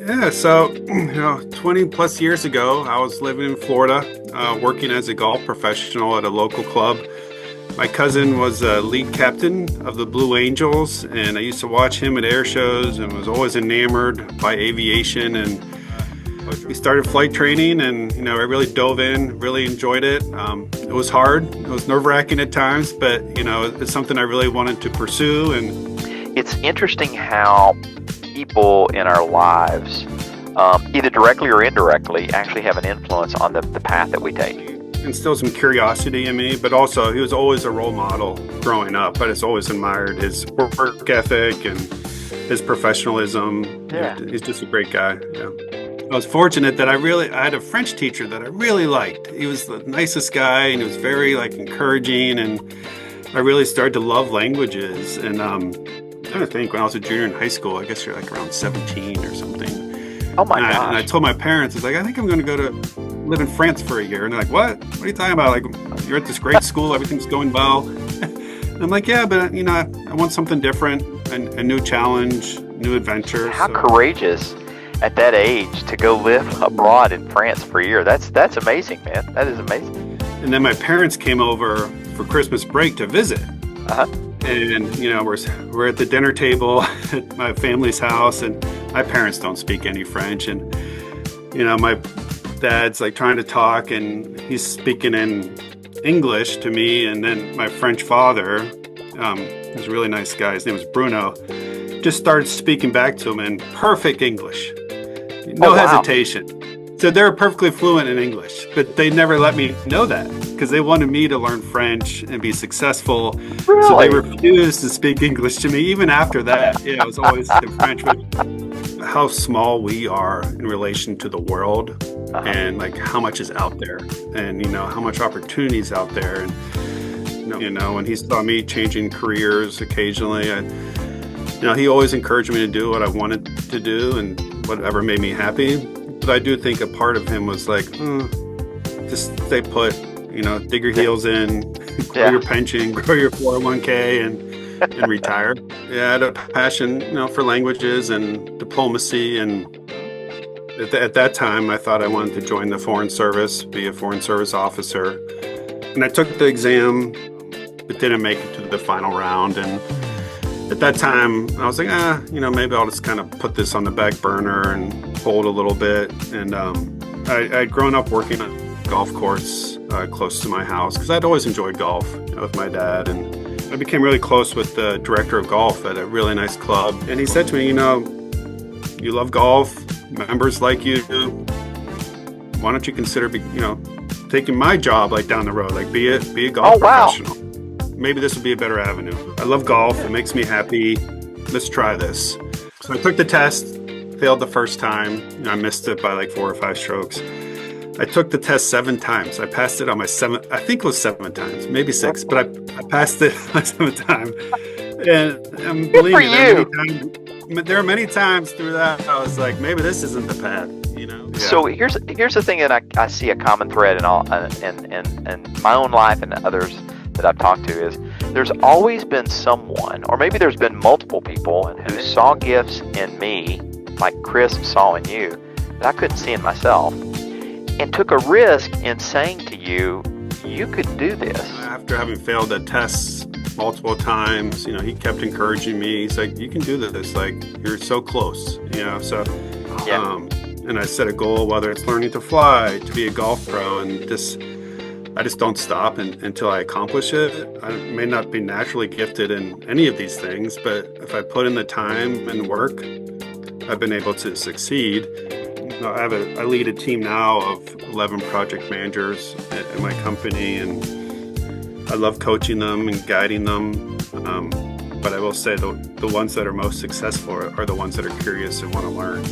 Yeah, so 20 plus years ago, I was living in Florida, working as a golf professional at a local club. My cousin was a lead captain of the Blue Angels, and I used to watch him at air shows and was always enamored by aviation. And we started flight training, and I really dove in, really enjoyed it. It was hard, it was nerve-wracking at times, but it's something I really wanted to pursue. And it's interesting how people in our lives, either directly or indirectly, actually have an influence on the path that we take. Instilled some curiosity in me, but also he was always a role model growing up. I just always admired his work ethic and his professionalism. Yeah. He's just a great guy. Yeah. I was fortunate that I had a French teacher that I really liked. He was the nicest guy, and he was very encouraging, and I really started to love languages. And I'm trying to think, when I was a junior in high school, I guess you're around 17 or something. Oh my gosh. And I told my parents, I think I'm going to go to live in France for a year. And they're like, what? What are you talking about? You're at this great school, everything's going well. And I'm like, yeah, but I want something different, a new challenge, new adventure. How courageous at that age to go live abroad in France for a year. That's amazing, man. That is amazing. And then my parents came over for Christmas break to visit. Uh-huh. And we're at the dinner table at my family's house, and my parents don't speak any French, and my dad's trying to talk, and he's speaking in English to me, and then my French father, he's a really nice guy, his name was Bruno, just started speaking back to him in perfect English. No hesitation. So they're perfectly fluent in English, but they never let me know that because they wanted me to learn French and be successful. Really? So they refused to speak English to me even after that. Yeah, it was always in French. But how small we are in relation to the world, uh-huh. and how much is out there, and how much opportunity is out there. And when he saw me changing careers occasionally, he always encouraged me to do what I wanted to do and whatever made me happy. But I do think a part of him was just stay put, dig your heels in, grow your pension, grow your 401k, and retire. Yeah, I had a passion, for languages and diplomacy. And at that time, I thought I wanted to join the Foreign Service, be a Foreign Service officer. And I took the exam, but didn't make it to the final round. And at that time, I was like, maybe I'll just kind of put this on the back burner and hold a little bit. And I'd grown up working on a golf course close to my house because I'd always enjoyed golf with my dad. And I became really close with the director of golf at a really nice club. And he said to me, you love golf, members like you. Why don't you consider, taking my job down the road, be a golf professional. Wow. Maybe this would be a better avenue. I love golf. It makes me happy. Let's try this. So I took the test, failed the first time. I missed it by 4 or 5 strokes. I took the test 7 times. I passed it on my 7th, I think it was 7 times, maybe 6, but I passed it my 7th time. And believe me, there are many times through that I was like, maybe this isn't the path. Yeah. So here's the thing that I see a common thread in my own life and others that I've talked to is there's always been someone, or maybe there's been multiple people who saw gifts in me, like Chris saw in you, that I couldn't see in myself, and took a risk in saying to you, you could do this. After having failed the tests multiple times, he kept encouraging me. He's like, you can do this. You're so close, so, yeah. And I set a goal, whether it's learning to fly, to be a golf pro, and I just don't stop until I accomplish it. I may not be naturally gifted in any of these things, but if I put in the time and work, I've been able to succeed. I lead a team now of 11 project managers in my company, and I love coaching them and guiding them. But I will say the ones that are most successful are the ones that are curious and want to learn.